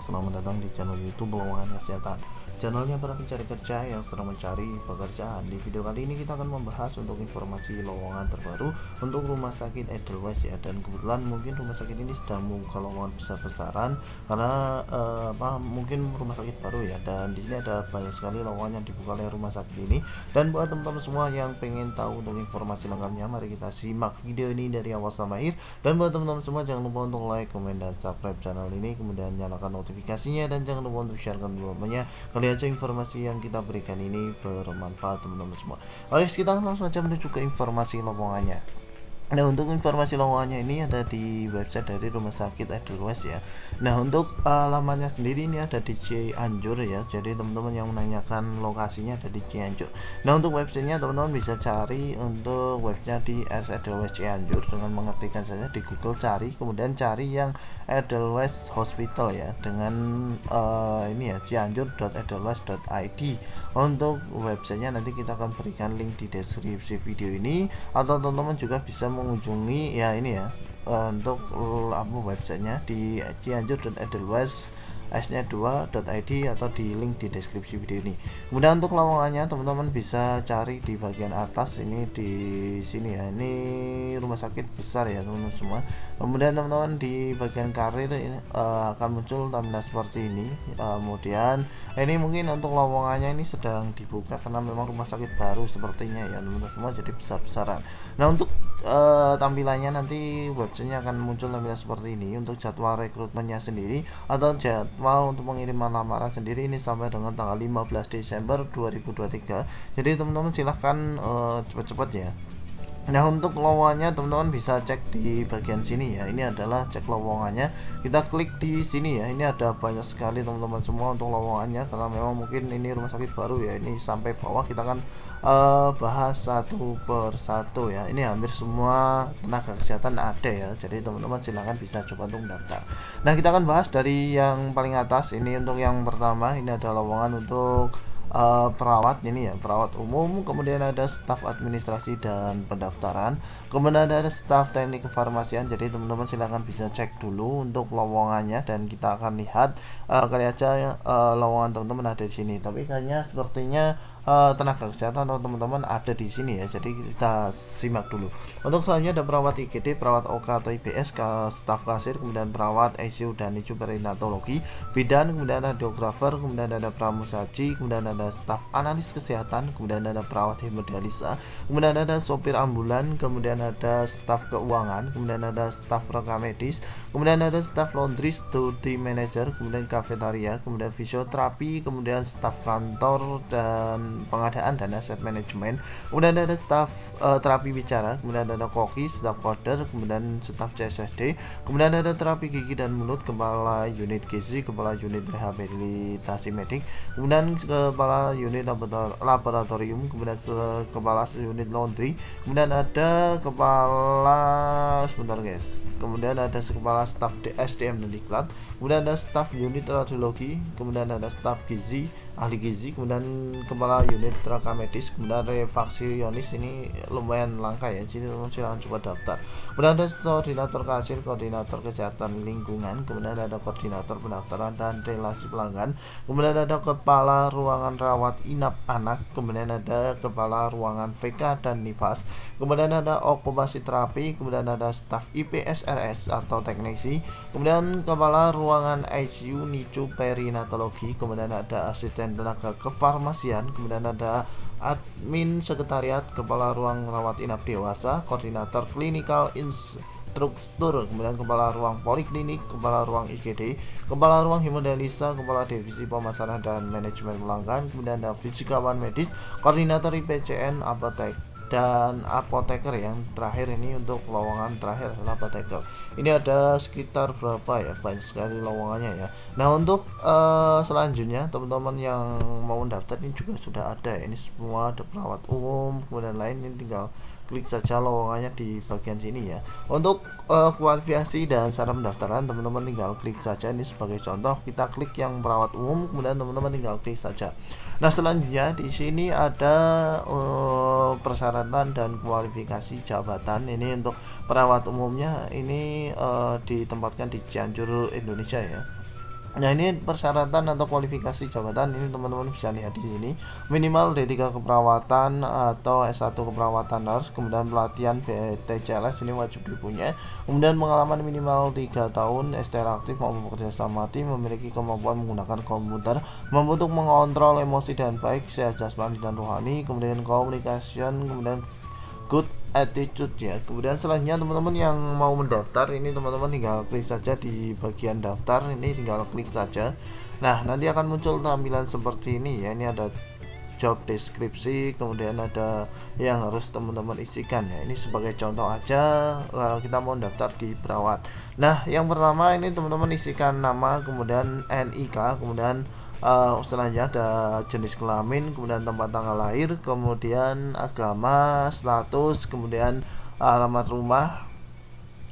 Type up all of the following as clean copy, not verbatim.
selamat datang di channel YouTube Lowongan Kesehatan. Channelnya para pencari kerja yang sedang mencari pekerjaan. Di video kali ini kita akan membahas untuk informasi lowongan terbaru untuk rumah sakit Edelweiss ya. Dan kebetulan mungkin rumah sakit ini sedang membuka lowongan besar-besaran karena mungkin rumah sakit baru ya. Dan di sini ada banyak sekali lowongan yang dibuka oleh rumah sakit ini. Dan buat teman-teman semua yang pengen tahu untuk informasi lengkapnya, mari kita simak video ini dari awal sampai akhir. Dan buat teman-teman semua jangan lupa untuk like, komen, dan subscribe channel ini, kemudian nyalakan notifikasinya, dan jangan lupa untuk share ke teman-temannya. Kali aja informasi yang kita berikan ini bermanfaat teman-teman semua. Oke, kita langsung saja menuju ke informasi lowongannya. Nah, untuk informasi lowongannya ini ada di website dari rumah sakit Edelweiss ya. Nah, untuk alamatnya sendiri ini ada di Cianjur ya. Jadi teman-teman yang menanyakan lokasinya ada di Cianjur. Nah, untuk websitenya teman-teman bisa cari untuk webnya di Edelweiss Cianjur dengan mengetikkan saja di Google, cari kemudian cari yang Edelweiss Hospital ya dengan ini ya cianjur.edelweiss.id. Untuk websitenya nanti kita akan berikan link di deskripsi video ini, atau teman-teman juga bisa mengunjungi ya ini ya untuk websitenya di cianjur.edelweiss s2.id atau di link di deskripsi video ini. Kemudian untuk lowongannya teman-teman bisa cari di bagian atas ini, di sini ya, ini rumah sakit besar ya teman-teman semua. Kemudian teman-teman di bagian karir ini akan muncul tampilan seperti ini. Kemudian ini mungkin untuk lowongannya ini sedang dibuka karena memang rumah sakit baru sepertinya ya teman-teman semua, jadi besar-besaran. Nah, untuk tampilannya nanti websitenya akan muncul tampilan seperti ini. Untuk jadwal rekrutmennya sendiri atau jadwal untuk pengiriman lamaran sendiri ini sampai dengan tanggal 15 Desember 2023. Jadi teman-teman silahkan cepat-cepat ya. Nah, untuk lowongannya teman-teman bisa cek di bagian sini ya. Ini adalah cek lowongannya. Kita klik di sini ya. Ini ada banyak sekali teman-teman semua untuk lowongannya karena memang mungkin ini rumah sakit baru ya. Ini sampai bawah kita akan bahas satu per satu ya. Ini hampir semua tenaga kesehatan ada ya. Jadi teman-teman silahkan bisa coba untuk mendaftar. Nah, kita akan bahas dari yang paling atas. Ini untuk yang pertama, ini ada lowongan untuk perawat ini ya, perawat umum. Kemudian ada staf administrasi dan pendaftaran, kemudian ada staf teknik kefarmasian. Jadi teman-teman silahkan bisa cek dulu untuk lowongannya dan kita akan lihat kali aja lowongan teman-teman ada di sini. Tapi kayaknya sepertinya tenaga kesehatan atau teman-teman ada di sini ya, jadi kita simak dulu. Untuk selanjutnya ada perawat IGD, perawat OK atau IBS, staf kasir, kemudian perawat ICU dan ICU perinatologi, bidan, kemudian ada radiografer, kemudian ada pramusaji, kemudian ada staf analis kesehatan, kemudian ada perawat hemodialisa, kemudian ada sopir ambulan, kemudian ada staf keuangan, kemudian ada staf rekam medis, kemudian ada staf laundry, studi manager, kemudian kafetaria, kemudian fisioterapi, kemudian staf kantor dan pengadaan dan aset manajemen, kemudian ada staf terapi bicara, kemudian ada koki, staf koder, kemudian staf CSSD, kemudian ada terapi gigi dan mulut, kepala unit gizi, kepala unit rehabilitasi medik, kemudian kepala unit laboratorium, kemudian kepala unit laundry, kemudian ada kepala kemudian ada kepala staf SDM dan diklat, kemudian ada staf unit radiologi, kemudian ada staf gizi, ahli gizi, kemudian kepala unit rekam medis, kemudian refaksionis. Ini lumayan langka ya, jadi teman silahkan coba daftar. Kemudian ada koordinator kasir, koordinator kesehatan lingkungan, kemudian ada koordinator pendaftaran dan relasi pelanggan, kemudian ada kepala ruangan rawat inap anak, kemudian ada kepala ruangan VK dan nifas, kemudian ada okupasi terapi, kemudian ada staf IPSRS atau teknisi, kemudian kepala ruangan ICU NICU perinatologi, kemudian ada asisten tenaga kefarmasian, kemudian ada admin sekretariat, kepala ruang rawat inap dewasa, koordinator klinikal instruktur, kemudian kepala ruang poliklinik, kepala ruang IGD, kepala ruang hemodialisa, kepala divisi pemasaran dan manajemen pelanggan, kemudian ada fisikawan medis, koordinator IPCN, apotek dan apoteker. Yang terakhir ini untuk lowongan terakhir adalah apoteker. Ini ada sekitar berapa ya, banyak sekali lowongannya ya. Nah, untuk selanjutnya teman-teman yang mau mendaftar ini juga sudah ada ya. Ini semua ada perawat umum kemudian lain, ini tinggal klik saja lowongannya di bagian sini ya. Untuk kualifikasi dan syarat pendaftaran teman-teman tinggal klik saja. Ini sebagai contoh kita klik yang perawat umum, kemudian teman-teman tinggal klik saja. Nah, selanjutnya di sini ada persyaratan dan kualifikasi jabatan. Ini untuk perawat umumnya ini ditempatkan di Cianjur, Indonesia ya. Nah, ini persyaratan atau kualifikasi jabatan ini teman-teman bisa lihat di sini. Minimal D3 keperawatan atau S1 keperawatan nurse, kemudian pelatihan BTCLS ini wajib dipunya. Kemudian pengalaman minimal 3 tahun, STR aktif maupun bekerja sama tim, memiliki kemampuan menggunakan komputer, mampu untuk mengontrol emosi dan baik, sehat jasmani dan rohani, kemudian communication, kemudian good attitude ya. Kemudian selanjutnya teman-teman yang mau mendaftar ini teman-teman tinggal klik saja di bagian daftar, ini tinggal klik saja. Nah, nanti akan muncul tampilan seperti ini ya. Ini ada job deskripsi, kemudian ada yang harus teman-teman isikan ya. Ini sebagai contoh aja, kita mau daftar di perawat. Nah, yang pertama ini teman-teman isikan nama, kemudian NIK, kemudian selanjutnya ada jenis kelamin, kemudian tempat tanggal lahir, kemudian agama, status, kemudian alamat rumah,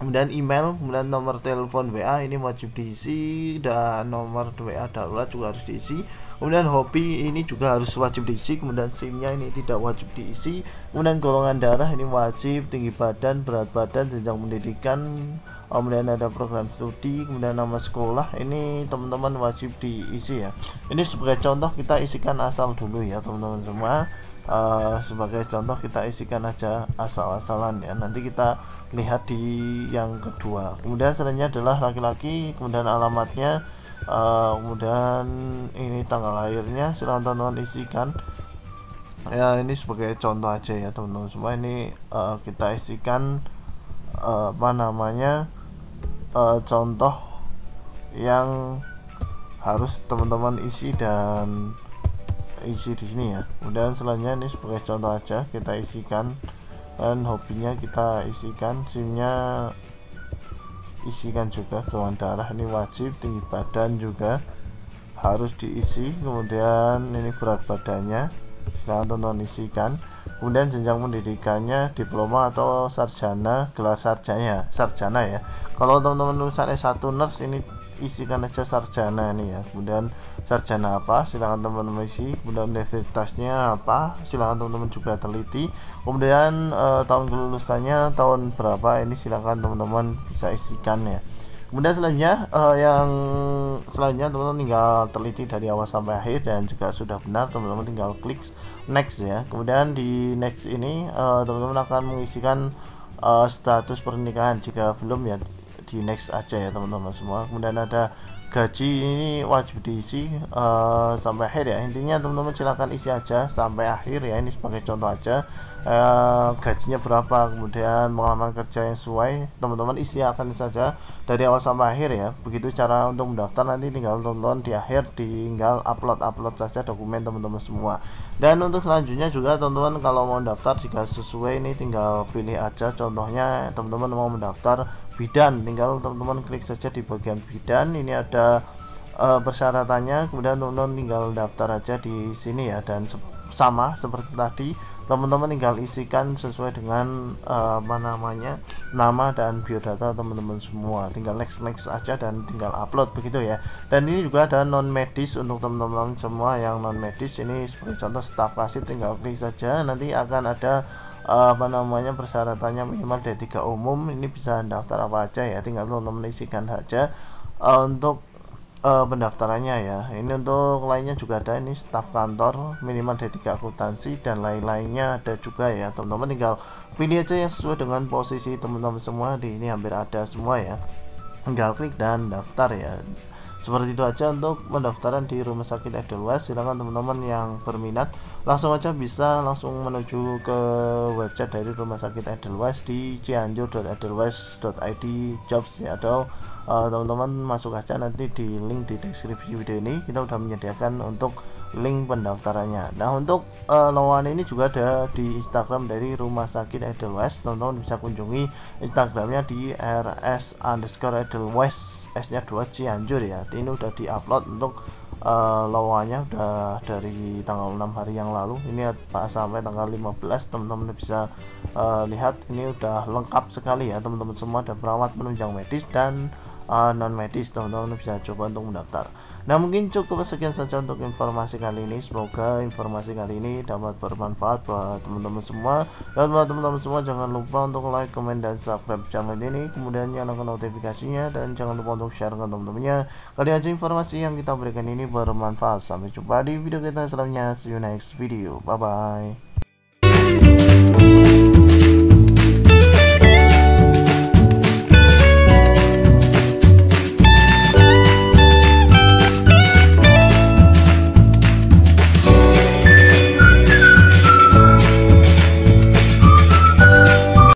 kemudian email, kemudian nomor telepon WA ini wajib diisi, dan nomor WA darurat juga harus diisi. Kemudian hobi ini juga harus wajib diisi, kemudian SIM-nya ini tidak wajib diisi. Kemudian golongan darah ini wajib, tinggi badan, berat badan, jenjang pendidikan, kemudian ada program studi, kemudian nama sekolah ini teman-teman wajib diisi ya. Ini sebagai contoh kita isikan asal dulu ya teman-teman semua. Sebagai contoh kita isikan aja asal-asalan ya, nanti kita lihat di yang kedua. Kemudian selanjutnya adalah laki-laki, kemudian alamatnya, kemudian ini tanggal lahirnya, silahkan teman-teman isikan ya. Ini sebagai contoh aja ya teman-teman semua. Ini kita isikan contoh yang harus teman-teman isi dan isi di sini ya. Kemudian selanjutnya ini sebagai contoh aja kita isikan, dan hobinya kita isikan, SIM-nya isikan juga, golongan darah ini wajib, tinggi badan juga harus diisi, kemudian ini berat badannya silahkan teman-teman isikan, kemudian jenjang pendidikannya diploma atau sarjana, gelar sarjana ya. Kalau teman-teman lulusan S1 nurse ini isikan aja sarjana nih ya. Kemudian sarjana apa silahkan teman-teman isi, kemudian universitasnya apa silahkan teman-teman juga teliti, kemudian tahun kelulusannya tahun berapa ini silahkan teman-teman bisa isikan ya. Kemudian selanjutnya yang selanjutnya teman-teman tinggal teliti dari awal sampai akhir, dan juga sudah benar teman-teman tinggal klik next ya. Kemudian di next ini teman-teman akan mengisikan status pernikahan, jika belum ya di next aja ya teman-teman semua. Kemudian ada gaji, ini wajib diisi sampai akhir ya. Intinya teman-teman silahkan isi aja sampai akhir ya. Ini sebagai contoh aja, gajinya berapa, kemudian pengalaman kerja yang sesuai, teman-teman isi akan saja dari awal sampai akhir ya. Begitu cara untuk mendaftar, nanti tinggal tonton di akhir, tinggal upload saja dokumen teman-teman semua. Dan untuk selanjutnya juga teman-teman kalau mau daftar jika sesuai ini tinggal pilih aja, contohnya teman-teman mau mendaftar bidan, tinggal teman-teman klik saja di bagian bidan, ini ada persyaratannya, kemudian teman-teman tinggal daftar aja di sini ya. Dan sama seperti tadi, teman-teman tinggal isikan sesuai dengan nama dan biodata teman-teman semua, tinggal next aja dan tinggal upload begitu ya. Dan ini juga ada non medis untuk teman-teman semua yang non medis, ini sebagai contoh staf kasir, tinggal klik saja, nanti akan ada persyaratannya minimal D3 umum, ini bisa daftar apa aja ya, tinggal teman-teman isikan saja untuk pendaftarannya ya. Ini untuk lainnya juga ada, ini staf kantor minimal D3 akuntansi dan lain-lainnya ada juga ya. Teman-teman tinggal pilih aja yang sesuai dengan posisi teman-teman semua, di ini hampir ada semua ya, tinggal klik dan daftar ya. Seperti itu aja untuk pendaftaran di Rumah Sakit Edelweiss. Silakan teman-teman yang berminat langsung aja bisa langsung menuju ke website dari Rumah Sakit Edelweiss di cianjur.edelweiss.id jobs ya, atau teman-teman masuk aja nanti di link di deskripsi video ini, kita udah menyediakan untuk link pendaftarannya. Nah, untuk lowongan ini juga ada di Instagram dari Rumah Sakit Edelweiss, teman-teman bisa kunjungi Instagramnya di rs_edelweiss, S-nya 2 Cianjur ya. Ini udah diupload untuk lowongannya udah dari tanggal 6 hari yang lalu, ini sampai tanggal 15, teman-teman bisa lihat ini udah lengkap sekali ya teman-teman semua, ada perawat, penunjang medis dan non medis, teman-teman bisa coba untuk mendaftar. Nah, mungkin cukup sekian saja untuk informasi kali ini. Semoga informasi kali ini dapat bermanfaat buat teman-teman semua. Dan buat teman-teman semua, jangan lupa untuk like, komen, dan subscribe channel ini. Kemudian nyalakan notifikasinya dan jangan lupa untuk share ke teman-temannya. Kali aja informasi yang kita berikan ini bermanfaat. Sampai jumpa di video kita selanjutnya. See you next video. Bye bye.